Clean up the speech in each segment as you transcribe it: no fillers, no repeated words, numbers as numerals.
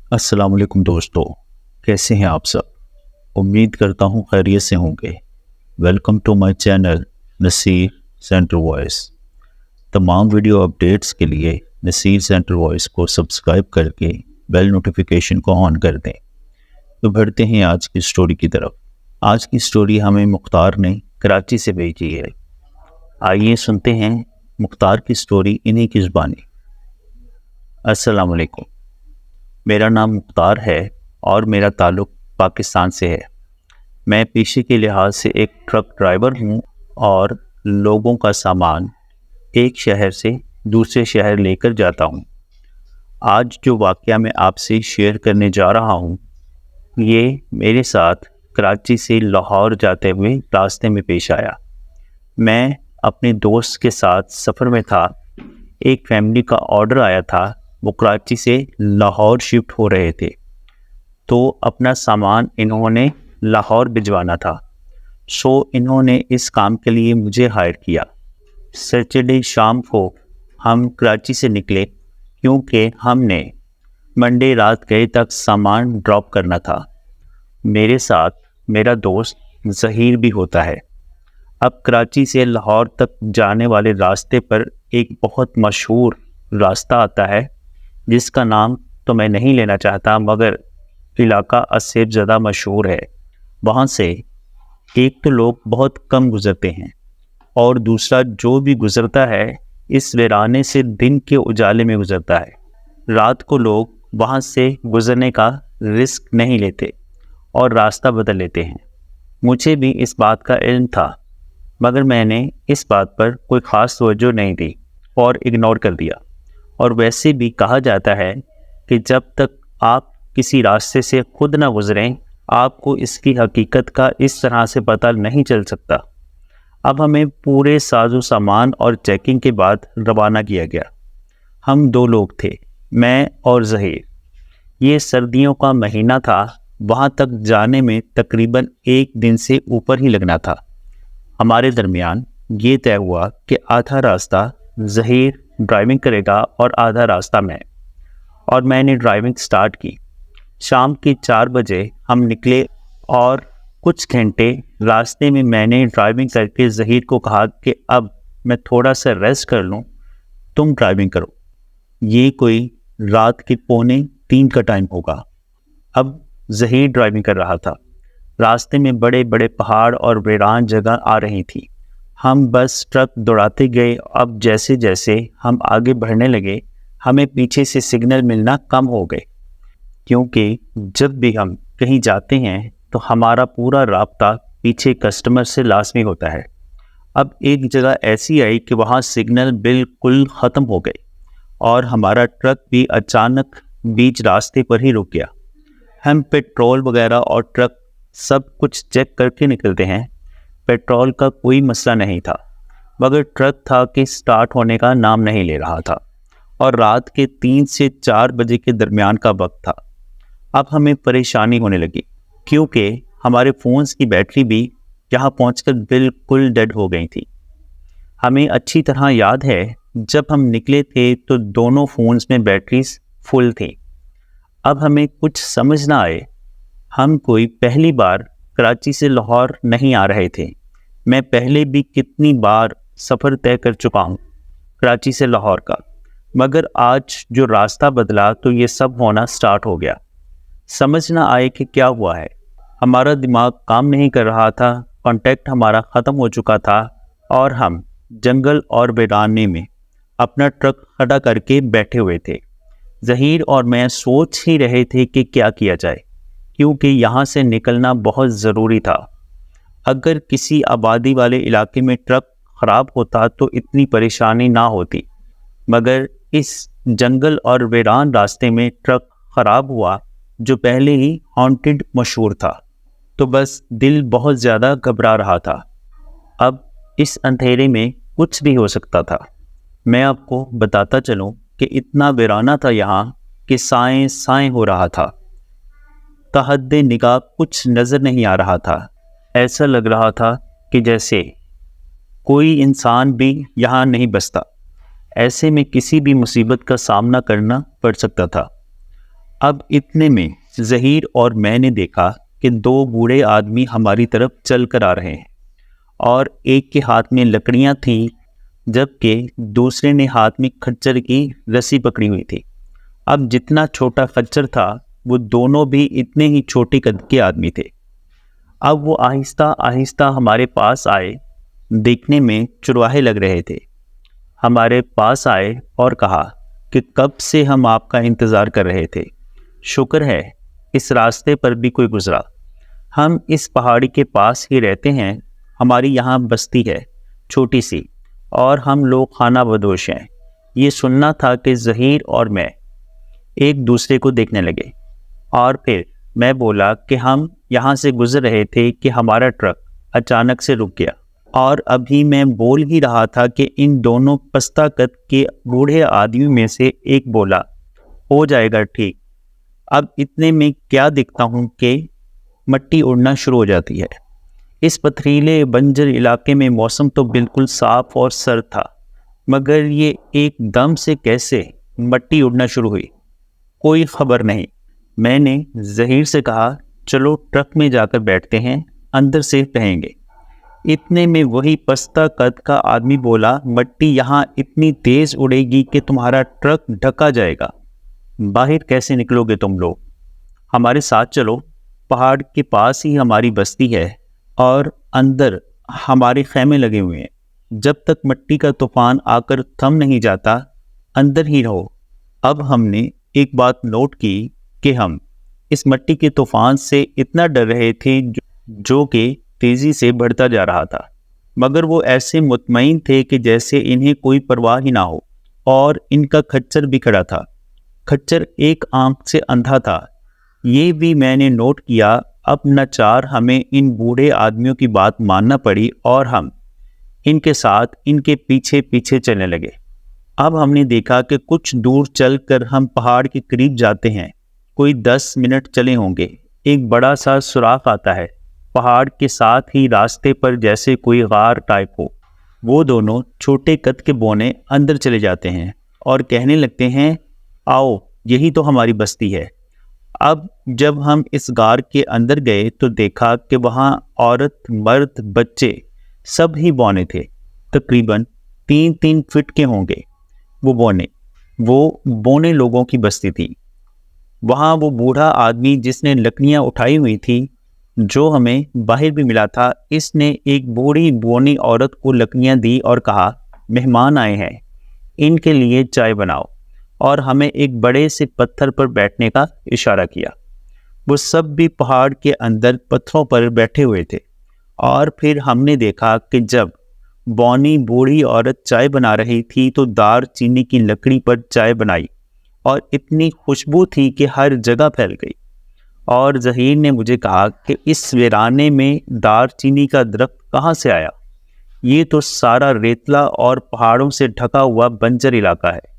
السلام علیکم دوستو، کیسے ہیں آپ سب؟ امید کرتا ہوں خیریت سے ہوں گے۔ Welcome to my channel Naseer centre voice. تمام ویڈیو اپڈیٹس کے لیے نصیر سینٹر وائس کو سبسکرائب کر کے بیل نوٹیفیکیشن کو آن کر دیں۔ تو بڑھتے ہیں آج کی سٹوری کی طرف۔ آج کی سٹوری ہمیں مختار نے کراچی سے بھیجی ہے۔ آئیے سنتے ہیں مختار کی سٹوری انہی کی زبانی۔ السلام علیکم، میرا نام مختار ہے اور میرا تعلق پاکستان سے ہے۔ میں پیشے کے لحاظ سے ایک ٹرک ڈرائیور ہوں اور لوگوں کا سامان ایک شہر سے دوسرے شہر لے کر جاتا ہوں۔ آج جو واقعہ میں آپ سے شیئر کرنے جا رہا ہوں، یہ میرے ساتھ کراچی سے لاہور جاتے ہوئے راستے میں پیش آیا۔ میں اپنے دوست کے ساتھ سفر میں تھا۔ ایک فیملی کا آرڈر آیا تھا، وہ کراچی سے لاہور شفٹ ہو رہے تھے، تو اپنا سامان انہوں نے لاہور بھجوانا تھا، سو انہوں نے اس کام کے لیے مجھے ہائر کیا۔ سیٹرڈے شام کو ہم کراچی سے نکلے کیونکہ ہم نے منڈے رات گئے تک سامان ڈراپ کرنا تھا۔ میرے ساتھ میرا دوست ظہیر بھی ہوتا ہے۔ اب کراچی سے لاہور تک جانے والے راستے پر ایک بہت مشہور راستہ آتا ہے جس کا نام تو میں نہیں لینا چاہتا، مگر علاقہ اسیب زدہ مشہور ہے۔ وہاں سے ایک تو لوگ بہت کم گزرتے ہیں اور دوسرا جو بھی گزرتا ہے اس ویرانے سے دن کے اجالے میں گزرتا ہے۔ رات کو لوگ وہاں سے گزرنے کا رسک نہیں لیتے اور راستہ بدل لیتے ہیں۔ مجھے بھی اس بات کا علم تھا، مگر میں نے اس بات پر کوئی خاص توجہ نہیں دی اور اگنور کر دیا۔ اور ویسے بھی کہا جاتا ہے کہ جب تک آپ کسی راستے سے خود نہ گزریں، آپ کو اس کی حقیقت کا اس طرح سے پتہ نہیں چل سکتا۔ اب ہمیں پورے ساز و سامان اور چیکنگ کے بعد روانہ کیا گیا۔ ہم 2 لوگ تھے، میں اور ظہیر۔ یہ سردیوں کا مہینہ تھا، وہاں تک جانے میں تقریباً 1 دن سے اوپر ہی لگنا تھا۔ ہمارے درمیان یہ طے ہوا کہ آدھا راستہ ظہیر ڈرائیونگ کرے گا اور آدھا راستہ میں نے ڈرائیونگ سٹارٹ کی۔ شام کے 4 بجے ہم نکلے اور کچھ گھنٹے راستے میں نے ڈرائیونگ کر کے ظہیر کو کہا کہ اب میں تھوڑا سا ریسٹ کر لوں، تم ڈرائیونگ کرو۔ یہ کوئی رات کے 2:45 کا ٹائم ہوگا۔ اب ظہیر ڈرائیونگ کر رہا تھا۔ راستے میں بڑے بڑے پہاڑ اور ویران جگہ آ رہی تھی۔ ہم بس ٹرک دوڑاتے گئے۔ اب جیسے جیسے ہم آگے بڑھنے لگے، ہمیں پیچھے سے سگنل ملنا کم ہو گئے، کیونکہ جب بھی ہم کہیں جاتے ہیں تو ہمارا پورا رابطہ پیچھے کسٹمر سے لازمی ہوتا ہے۔ اب ایک جگہ ایسی آئی کہ وہاں سگنل بالکل ختم ہو گئے اور ہمارا ٹرک بھی اچانک بیچ راستے پر ہی رک گیا۔ ہم پیٹرول وغیرہ اور ٹرک سب کچھ چیک کر کے نکلتے ہیں۔ پیٹرول کا کوئی مسئلہ نہیں تھا، مگر ٹرک تھا کہ سٹارٹ ہونے کا نام نہیں لے رہا تھا، اور رات کے 3 سے 4 بجے کے درمیان کا وقت تھا۔ اب ہمیں پریشانی ہونے لگی کیونکہ ہمارے فونز کی بیٹری بھی یہاں پہنچ کر بالکل ڈیڈ ہو گئی تھی۔ ہمیں اچھی طرح یاد ہے جب ہم نکلے تھے تو دونوں فونز میں بیٹریز فل تھیں۔ اب ہمیں کچھ سمجھ نہ آئے۔ ہم کوئی پہلی بار کراچی سے لاہور نہیں آ رہے تھے۔ میں پہلے بھی کتنی بار سفر طے کر چکا ہوں کراچی سے لاہور کا، مگر آج جو راستہ بدلا تو یہ سب ہونا سٹارٹ ہو گیا۔ سمجھ نہ آئے کہ کیا ہوا ہے۔ ہمارا دماغ کام نہیں کر رہا تھا، کانٹیکٹ ہمارا ختم ہو چکا تھا اور ہم جنگل اور ویرانے میں اپنا ٹرک کھڑا کر کے بیٹھے ہوئے تھے۔ ظہیر اور میں سوچ ہی رہے تھے کہ کیا کیا جائے، کیونکہ یہاں سے نکلنا بہت ضروری تھا۔ اگر کسی آبادی والے علاقے میں ٹرک خراب ہوتا تو اتنی پریشانی نہ ہوتی، مگر اس جنگل اور ویران راستے میں ٹرک خراب ہوا جو پہلے ہی ہانٹڈ مشہور تھا، تو بس دل بہت زیادہ گھبرا رہا تھا۔ اب اس اندھیرے میں کچھ بھی ہو سکتا تھا۔ میں آپ کو بتاتا چلوں کہ اتنا ویرانہ تھا یہاں کہ سائیں سائیں ہو رہا تھا۔ تحد نگاہ کچھ نظر نہیں آ رہا تھا۔ ایسا لگ رہا تھا کہ جیسے کوئی انسان بھی یہاں نہیں بستا۔ ایسے میں کسی بھی مصیبت کا سامنا کرنا پڑ سکتا تھا۔ اب اتنے میں ظہیر اور میں نے دیکھا کہ 2 بوڑھے آدمی ہماری طرف چل کر آ رہے ہیں اور ایک کے ہاتھ میں لکڑیاں تھیں جبکہ دوسرے نے ہاتھ میں کھچر کی رسی پکڑی ہوئی تھی۔ اب جتنا چھوٹا کھچر تھا وہ دونوں بھی اتنے ہی چھوٹے قد کے آدمی تھے۔ اب وہ آہستہ آہستہ ہمارے پاس آئے، دیکھنے میں چرواہے لگ رہے تھے۔ ہمارے پاس آئے اور کہا کہ کب سے ہم آپ کا انتظار کر رہے تھے، شکر ہے اس راستے پر بھی کوئی گزرا۔ ہم اس پہاڑی کے پاس ہی رہتے ہیں، ہماری یہاں بستی ہے چھوٹی سی، اور ہم لوگ خانہ بدوش ہیں۔ یہ سننا تھا کہ ظہیر اور میں ایک دوسرے کو دیکھنے لگے، اور پھر میں بولا کہ ہم یہاں سے گزر رہے تھے کہ ہمارا ٹرک اچانک سے رک گیا، اور ابھی میں بول ہی رہا تھا کہ ان دونوں پستہ قد کے بوڑھے آدمیوں میں سے ایک بولا، ہو جائے گا ٹھیک۔ اب اتنے میں کیا دیکھتا ہوں کہ مٹی اڑنا شروع ہو جاتی ہے۔ اس پتھریلے بنجر علاقے میں موسم تو بالکل صاف اور سرد تھا، مگر یہ ایک دم سے کیسے مٹی اڑنا شروع ہوئی، کوئی خبر نہیں۔ میں نے ظہیر سے کہا، چلو ٹرک میں جا کر بیٹھتے ہیں، اندر سیف رہیں گے۔ اتنے میں وہی پستہ قد کا آدمی بولا، مٹی یہاں اتنی تیز اڑے گی کہ تمہارا ٹرک ڈھکا جائے گا، باہر کیسے نکلو گے تم لوگ؟ ہمارے ساتھ چلو، پہاڑ کے پاس ہی ہماری بستی ہے اور اندر ہمارے خیمے لگے ہوئے ہیں، جب تک مٹی کا طوفان آ کر تھم نہیں جاتا اندر ہی رہو۔ اب ہم نے ایک بات نوٹ کی کہ ہم اس مٹی کے طوفان سے اتنا ڈر رہے تھے جو کہ تیزی سے بڑھتا جا رہا تھا، مگر وہ ایسے مطمئن تھے کہ جیسے انہیں کوئی پرواہ ہی نہ ہو، اور ان کا کھچر بھی کھڑا تھا۔ کھچر ایک آنکھ سے اندھا تھا، یہ بھی میں نے نوٹ کیا۔ اب ناچار ہمیں ان بوڑھے آدمیوں کی بات ماننا پڑی اور ہم ان کے ساتھ ان کے پیچھے پیچھے چلنے لگے۔ اب ہم نے دیکھا کہ کچھ دور چل کر ہم پہاڑ کے قریب جاتے ہیں، کوئی 10 منٹ چلے ہوں گے، ایک بڑا سا سوراخ آتا ہے پہاڑ کے ساتھ ہی راستے پر، جیسے کوئی غار ٹائپ ہو۔ وہ دونوں چھوٹے قد کے بونے اندر چلے جاتے ہیں اور کہنے لگتے ہیں، آؤ یہی تو ہماری بستی ہے۔ اب جب ہم اس غار کے اندر گئے تو دیکھا کہ وہاں عورت، مرد، بچے سب ہی بونے تھے، تقریباً 3-3 فٹ کے ہوں گے۔ وہ بونے لوگوں کی بستی تھی۔ وہاں وہ بوڑھا آدمی جس نے لکڑیاں اٹھائی ہوئی تھی، جو ہمیں باہر بھی ملا تھا، اس نے ایک بوڑھی بونی عورت کو لکڑیاں دی اور کہا، مہمان آئے ہیں، ان کے لیے چائے بناؤ، اور ہمیں ایک بڑے سے پتھر پر بیٹھنے کا اشارہ کیا۔ وہ سب بھی پہاڑ کے اندر پتھروں پر بیٹھے ہوئے تھے، اور پھر ہم نے دیکھا کہ جب بونی بوڑھی عورت چائے بنا رہی تھی تو دار چینی کی لکڑی پر چائے بنائی، اور اتنی خوشبو تھی کہ ہر جگہ پھیل گئی۔ اور ظہیر نے مجھے کہا کہ اس ویرانے میں دار چینی کا درخت کہاں سے آیا؟ یہ تو سارا ریتلا اور پہاڑوں سے ڈھکا ہوا بنجر علاقہ ہے۔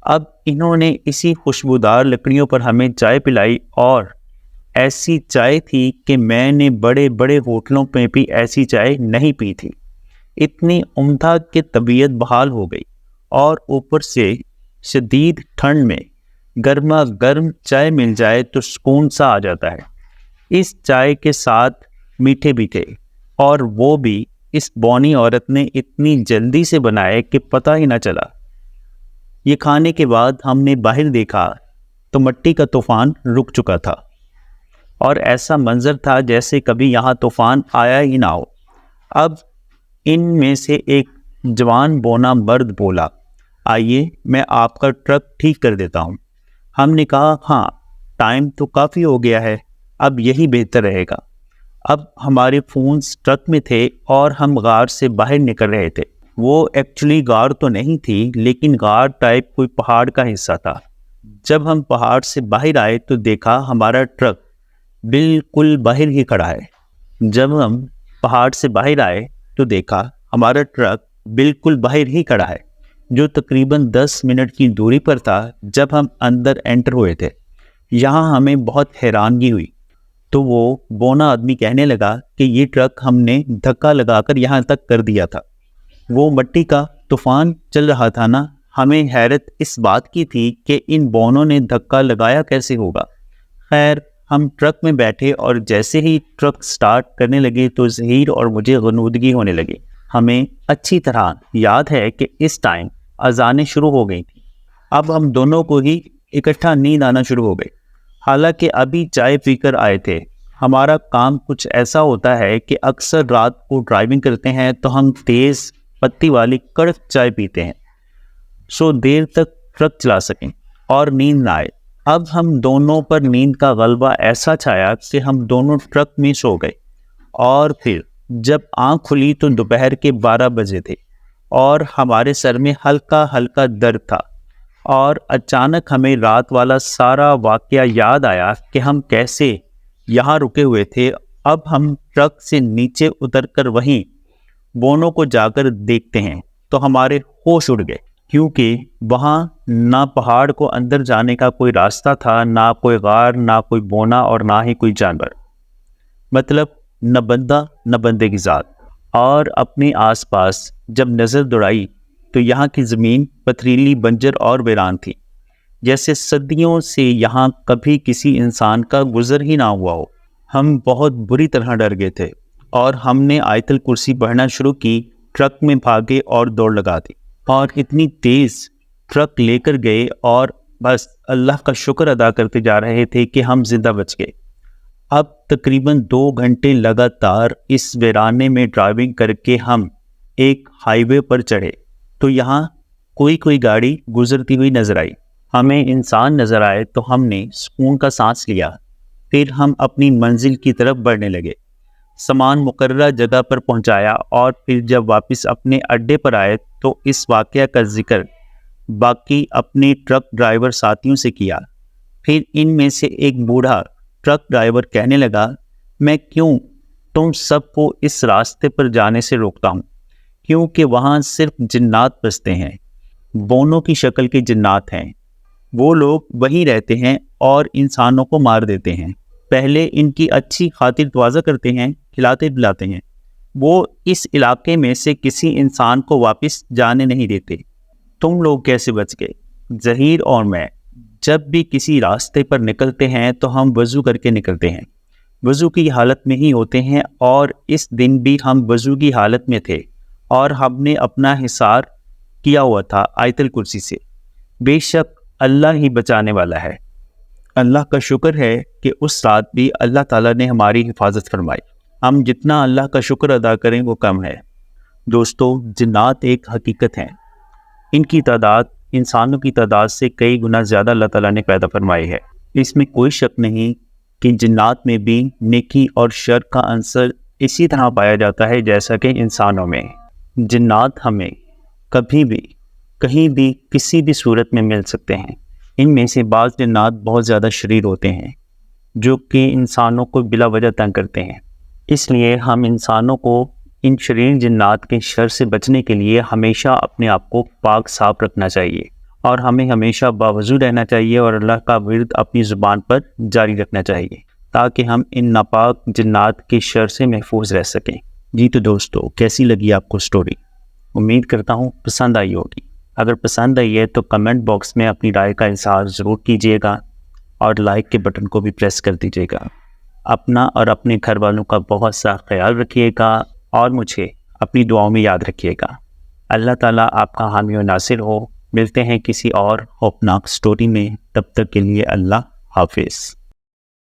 اب انہوں نے اسی خوشبودار لکڑیوں پر ہمیں چائے پلائی، اور ایسی چائے تھی کہ میں نے بڑے بڑے ہوٹلوں میں بھی ایسی چائے نہیں پی تھی۔ اتنی عمدہ کہ طبیعت بحال ہو گئی، اور اوپر سے شدید ٹھنڈ میں گرما گرم چائے مل جائے تو سکون سا آ جاتا ہے۔ اس چائے کے ساتھ میٹھے بھی تھے، اور وہ بھی اس بونی عورت نے اتنی جلدی سے بنائے کہ پتہ ہی نہ چلا۔ یہ کھانے کے بعد ہم نے باہر دیکھا تو مٹی کا طوفان رک چکا تھا، اور ایسا منظر تھا جیسے کبھی یہاں طوفان آیا ہی نہ ہو۔ اب ان میں سے ایک جوان بونا مرد بولا، آئیے میں آپ کا ٹرک ٹھیک کر دیتا ہوں۔ ہم نے کہا، ہاں ٹائم تو کافی ہو گیا ہے، اب یہی بہتر رہے گا۔ اب ہمارے فونز ٹرک میں تھے اور ہم غار سے باہر نکل رہے تھے۔ وہ ایکچولی غار تو نہیں تھی، لیکن غار ٹائپ کوئی پہاڑ کا حصہ تھا۔ جب ہم پہاڑ سے باہر آئے تو دیکھا ہمارا ٹرک بالکل باہر ہی کھڑا ہے۔ جب ہم پہاڑ سے باہر آئے تو دیکھا ہمارا ٹرک بالکل باہر ہی کھڑا ہے، جو تقریباً 10 منٹ کی دوری پر تھا جب ہم اندر انٹر ہوئے تھے۔ یہاں ہمیں بہت حیرانگی ہوئی تو وہ بونا آدمی کہنے لگا کہ یہ ٹرک ہم نے دھکا لگا کر یہاں تک کر دیا تھا۔ وہ مٹی کا طوفان چل رہا تھا نا، ہمیں حیرت اس بات کی تھی کہ ان بونوں نے دھکا لگایا کیسے ہوگا۔ خیر ہم ٹرک میں بیٹھے اور جیسے ہی ٹرک سٹارٹ کرنے لگے تو ظہیر اور مجھے غنودگی ہونے لگی۔ ہمیں اچھی طرح یاد ہے کہ اس ٹائم اذانیں شروع ہو گئی تھیں۔ اب ہم دونوں کو ہی اکٹھا نیند آنا شروع ہو گئی، حالانکہ ابھی چائے پی کر آئے تھے۔ ہمارا کام کچھ ایسا ہوتا ہے کہ اکثر رات کو ڈرائیونگ کرتے ہیں تو ہم تیز پتی والی کڑک چائے پیتے ہیں سو دیر تک ٹرک چلا سکیں اور نیند نہ آئے۔ اب ہم دونوں پر نیند کا غلبہ ایسا چھایا کہ ہم دونوں ٹرک میں سو گئے، اور پھر جب آنکھ کھلی تو دوپہر کے 12 بجے تھے اور ہمارے سر میں ہلکا ہلکا درد تھا، اور اچانک ہمیں رات والا سارا واقعہ یاد آیا کہ ہم کیسے یہاں رکے ہوئے تھے۔ اب ہم ٹرک سے نیچے اتر کر وہیں بونوں کو جا کر دیکھتے ہیں تو ہمارے ہوش اڑ گئے، کیونکہ وہاں نہ پہاڑ کو اندر جانے کا کوئی راستہ تھا، نہ کوئی غار، نہ کوئی بونا اور نہ ہی کوئی جانور، مطلب نہ بندہ نہ بندے کی ذات۔ اور اپنے آس پاس جب نظر دوڑائی تو یہاں کی زمین پتھریلی، بنجر اور ویران تھی، جیسے صدیوں سے یہاں کبھی کسی انسان کا گزر ہی نہ ہوا ہو۔ ہم بہت بری طرح ڈر گئے تھے اور ہم نے آیت الکرسی پڑھنا شروع کی، ٹرک میں بھاگے اور دوڑ لگا دی، اور اتنی تیز ٹرک لے کر گئے اور بس اللہ کا شکر ادا کرتے جا رہے تھے کہ ہم زندہ بچ گئے۔ اب تقریباً 2 گھنٹے لگاتار اس ویرانے میں ڈرائیونگ کر کے ہم ایک ہائی وے پر چڑھے تو یہاں کوئی گاڑی گزرتی ہوئی نظر آئی۔ ہمیں انسان نظر آئے تو ہم نے سکون کا سانس لیا۔ پھر ہم اپنی منزل کی طرف بڑھنے لگے، سامان مقررہ جگہ پر پہنچایا، اور پھر جب واپس اپنے اڈے پر آئے تو اس واقعہ کا ذکر باقی اپنے ٹرک ڈرائیور ساتھیوں سے کیا۔ پھر ان میں سے ایک بوڑھا ٹرک ڈرائیور کہنے لگا، میں کیوں تم سب کو اس راستے پر جانے سے روکتا ہوں، کیونکہ وہاں صرف جنات بستے ہیں، بونوں کی شکل کے جنات ہیں۔ وہ لوگ وہیں رہتے ہیں اور انسانوں کو مار دیتے ہیں، پہلے ان کی اچھی خاطر تواضع کرتے ہیں، کھلاتے پلاتے ہیں۔ وہ اس علاقے میں سے کسی انسان کو واپس جانے نہیں دیتے۔ تم لوگ کیسے بچ گئے؟ ظہیر اور میں جب بھی کسی راستے پر نکلتے ہیں تو ہم وضو کر کے نکلتے ہیں، وضو کی حالت میں ہی ہوتے ہیں، اور اس دن بھی ہم وضو کی حالت میں تھے اور ہم نے اپنا حصار کیا ہوا تھا آیت الکرسی سے۔ بے شک اللہ ہی بچانے والا ہے۔ اللہ کا شکر ہے کہ اس رات بھی اللہ تعالیٰ نے ہماری حفاظت فرمائی۔ ہم جتنا اللہ کا شکر ادا کریں وہ کم ہے۔ دوستو، جنات ایک حقیقت ہیں، ان کی تعداد انسانوں کی تعداد سے کئی گنا زیادہ اللہ تعالیٰ نے پیدا فرمائی ہے۔ اس میں کوئی شک نہیں کہ جنات میں بھی نیکی اور شر کا عنصر اسی طرح پایا جاتا ہے جیسا کہ انسانوں میں۔ جنات ہمیں کبھی بھی کہیں بھی کسی بھی صورت میں مل سکتے ہیں۔ ان میں سے بعض جنات بہت زیادہ شریر ہوتے ہیں جو کہ انسانوں کو بلا وجہ تنگ کرتے ہیں، اس لیے ہم انسانوں کو ان شریر جنات کے شر سے بچنے کے لیے ہمیشہ اپنے آپ کو پاک صاف رکھنا چاہیے، اور ہمیں ہمیشہ باوضو رہنا چاہیے اور اللہ کا ورد اپنی زبان پر جاری رکھنا چاہیے تاکہ ہم ان ناپاک جنات کے شر سے محفوظ رہ سکیں۔ جی تو دوستو، کیسی لگی آپ کو سٹوری؟ امید کرتا ہوں پسند آئی ہوگی۔ اگر پسند آئی ہے تو کمنٹ باکس میں اپنی رائے کا اظہار ضرور کیجیے گا، اور لائک کے بٹن کو بھی پریس کر دیجیے گا۔ اپنا اور اپنے گھر والوں کا بہت سا خیال رکھیے گا، اور مجھے اپنی دعاؤں میں یاد رکھیے گا۔ اللہ تعالیٰ آپ کا حامی و ناصر ہو۔ ملتے ہیں کسی اور خوفناک سٹوری میں، تب تک کے لیے اللہ حافظ۔